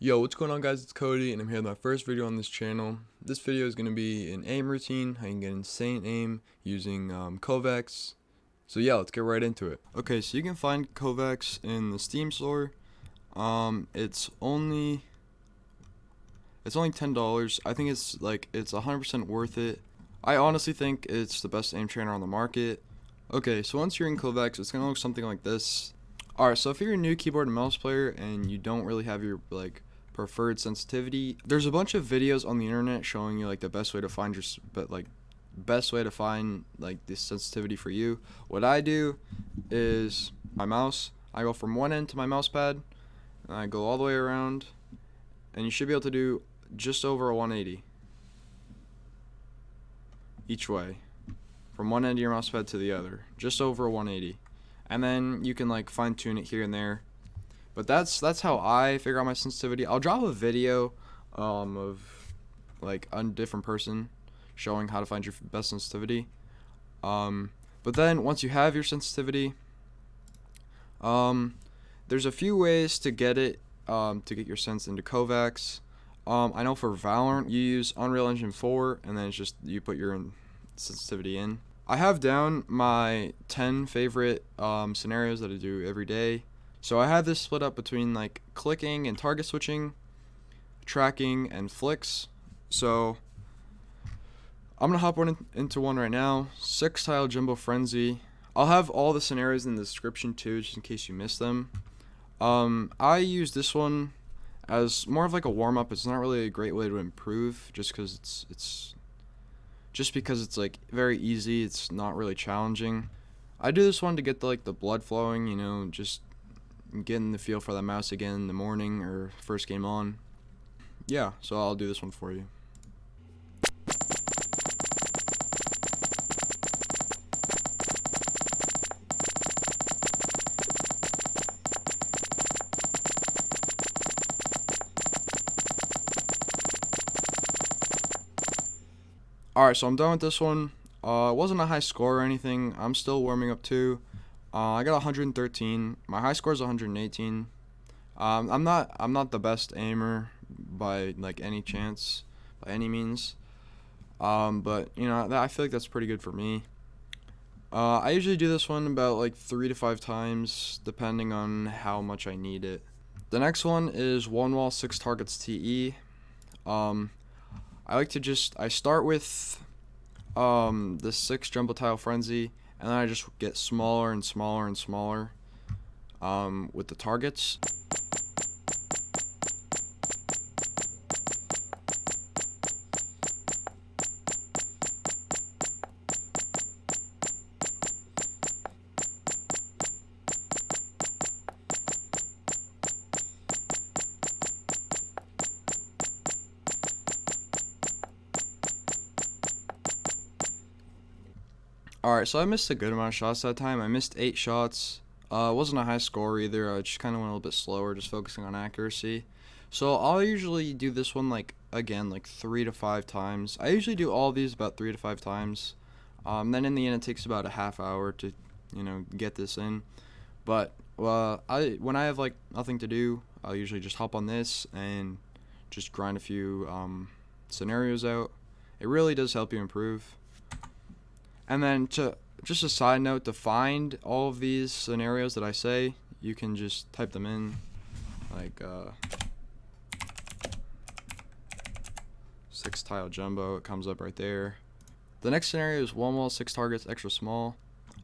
Yo, what's going on guys, it's Cody and I'm here with my first video on this channel. This video is going to be an aim routine, how you can get insane aim using Kovaaks. So yeah, let's get right into it. Okay, so you can find Kovaaks in the Steam store. It's only $10. I think it's 100% worth it. I honestly think it's the best aim trainer on the market. Okay, so once you're in Kovaaks, it's gonna look something like this. Alright, so if you're a new keyboard and mouse player and you don't really have your preferred sensitivity, there's a bunch of videos on the internet showing you the best way to find this sensitivity for you. What I do is my mouse, I go from one end to my mouse pad and I go all the way around, and you should be able to do just over a 180 each way, from one end of your mouse pad to the other, just over a 180. And then you can fine tune it here and there, but that's how I figure out my sensitivity. I'll drop a video of a different person showing how to find your best sensitivity. But then once you have your sensitivity, there's a few ways to get it, to get your sense into Kovaaks. I know for Valorant you use Unreal Engine 4, and then it's just you put your sensitivity in. I have down my 10 favorite scenarios that I do every day. So I have this split up between clicking and target switching, tracking, and flicks. So I'm gonna hop into one right now. 6-tile Jumbo Frenzy. I'll have all the scenarios in the description too, just in case you missed them. I use this one as more of a warm up. It's not really a great way to improve, just because it's very easy. It's not really challenging. I do this one to get the blood flowing, just getting the feel for the mouse again in the morning or first game on. Yeah, so I'll do this one for you. Alright, so I'm done with this one. It wasn't a high score or anything. I'm still warming up too. I got 113. My high score is 118. I'm not the best aimer by any chance, by any means. But I feel like that's pretty good for me. I usually do this one about 3 to 5 times, depending on how much I need it. The next one is one wall 6 targets TE. I start with the 6 jumbo tile frenzy, and then I just get smaller and smaller and smaller with the targets. Alright, so I missed a good amount of shots that time. I missed 8 shots. It wasn't a high score either. I just kind of went a little bit slower, just focusing on accuracy. So I'll usually do this one again 3 to 5 times. I usually do all these about 3 to 5 times. Then in the end it takes about a half hour to get this in. But when I have nothing to do, I'll usually just hop on this and just grind a few scenarios out. It really does help you improve. And then just a side note, to find all of these scenarios that I say, you can just type them in, 6-tile jumbo, it comes up right there. The next scenario is one wall 6 targets extra small.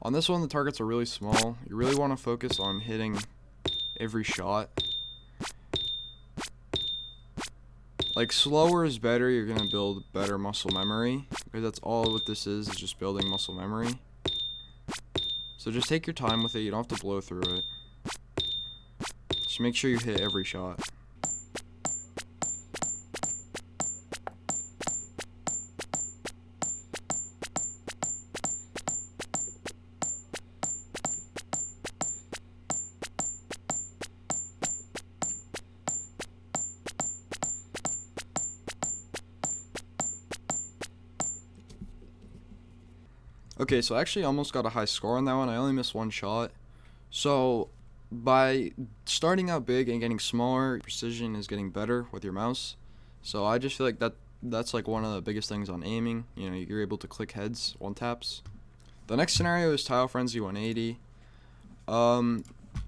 On this one the targets are really small. You really want to focus on hitting every shot. Slower is better. You're gonna build better muscle memory, because that's all what this is just building muscle memory. So just take your time with it. You don't have to blow through it. Just make sure you hit every shot. Okay, so I actually almost got a high score on that one. I only missed 1 shot. So by starting out big and getting smaller, precision is getting better with your mouse. So I just feel like that's like one of the biggest things on aiming. You know, you're able to click heads one taps. The next scenario is Tile Frenzy 180.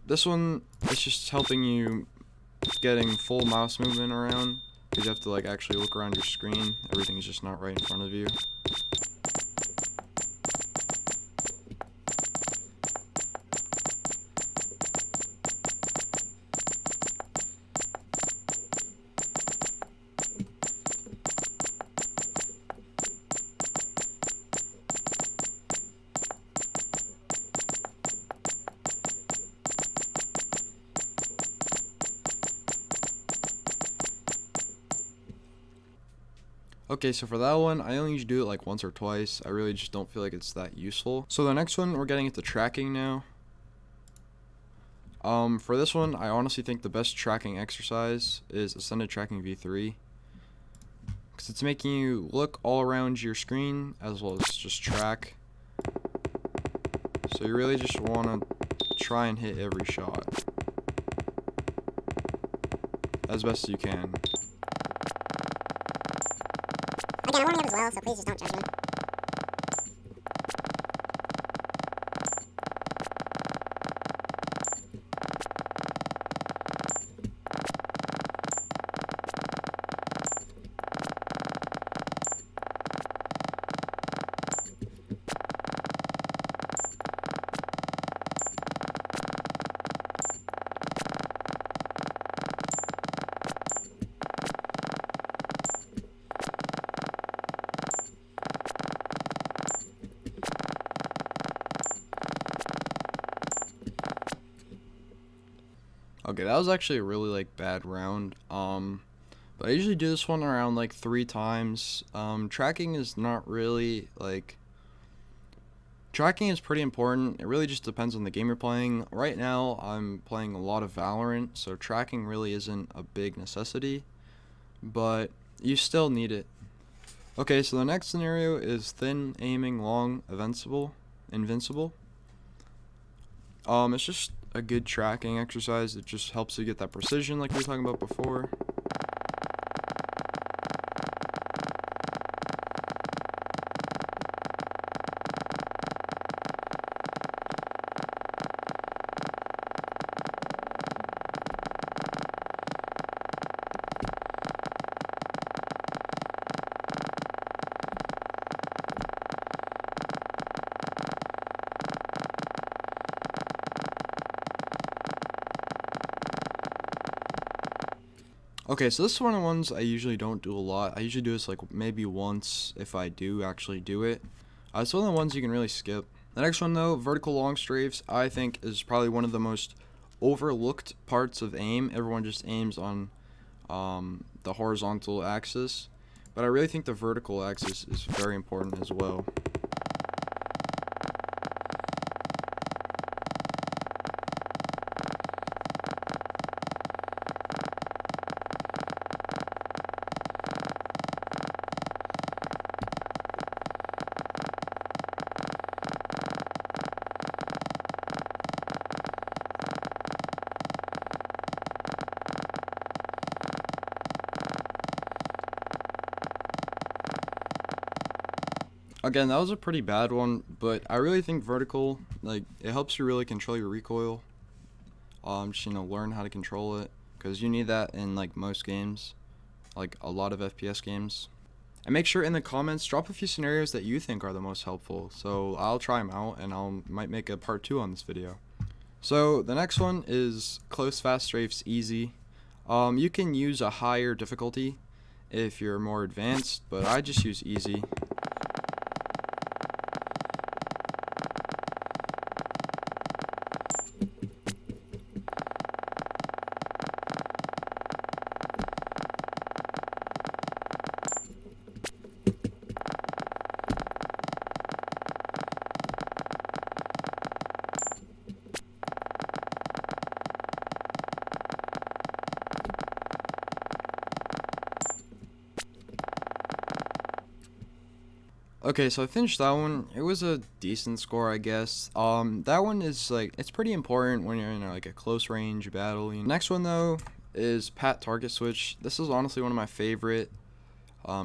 This one is just helping you getting full mouse movement around, because you have to like actually look around your screen. Everything is just not right in front of you. Okay, so for that one, I only usually do it like once or twice. I really just don't feel like it's that useful. So the next one, we're getting into tracking now. For this one, I honestly think the best tracking exercise is Ascended Tracking V3. Because it's making you look all around your screen as well as just track. So you really just want to try and hit every shot as best as you can. Again, I'm warming up as well, so please just don't judge me. Okay, that was actually a really like bad round. But I usually do this one around like 3 times. Tracking is not really like tracking is pretty important. It really just depends on the game you're playing. Right now, I'm playing a lot of Valorant, so tracking really isn't a big necessity, but you still need it. Okay, so the next scenario is thin aiming long Invincible. It's just a good tracking exercise. It just helps you get that precision like we were talking about before. Okay, so this is one of the ones I usually don't do a lot. I usually do this like maybe once if I do actually do it. It's one of the ones you can really skip. The next one though, vertical long strafes, I think is probably one of the most overlooked parts of aim. Everyone just aims on the horizontal axis, but I really think the vertical axis is very important as well. Again, that was a pretty bad one, but I really think vertical, like, it helps you really control your recoil. Just, learn how to control it, because you need that in, like, most games, like, a lot of FPS games. And make sure in the comments, drop a few scenarios that you think are the most helpful, so I'll try them out, and might make a part 2 on this video. So, the next one is Close Fast Strafes Easy. You can use a higher difficulty if you're more advanced, but I just use easy. Okay, so I finished that one. It was a decent score, I guess. That one is like, it's pretty important when you're in like a close range battle. Next one though is patTargetSwitch. This is honestly one of my favorite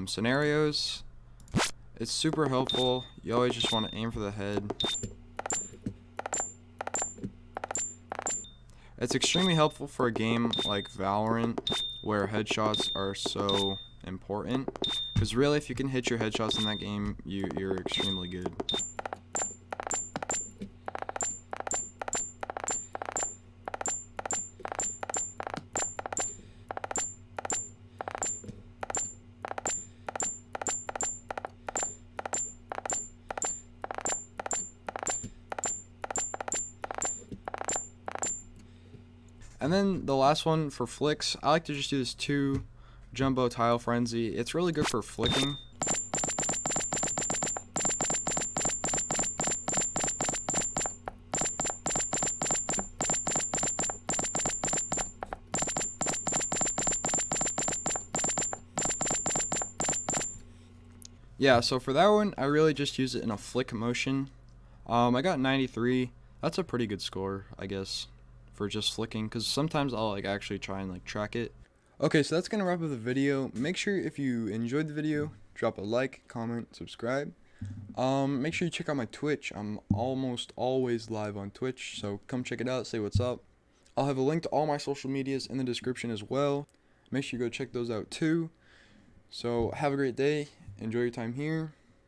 scenarios. It's super helpful. You always just want to aim for the head. It's extremely helpful for a game like Valorant, where headshots are so important. Because really, if you can hit your headshots in that game, you're extremely good. And then the last one for flicks, I like to just do this 2 jumbo tile frenzy. It's really good for flicking. Yeah, so for that one, I really just use it in a flick motion. I got 93. That's a pretty good score, I guess, for just flicking, because sometimes I'll like actually try and like track it. Okay, so that's gonna wrap up the video. Make sure if you enjoyed the video, drop a like, comment, subscribe. Make sure you check out my Twitch. I'm almost always live on Twitch, so come check it out, say what's up. I'll have a link to all my social medias in the description as well. Make sure you go check those out too. So have a great day. Enjoy your time here.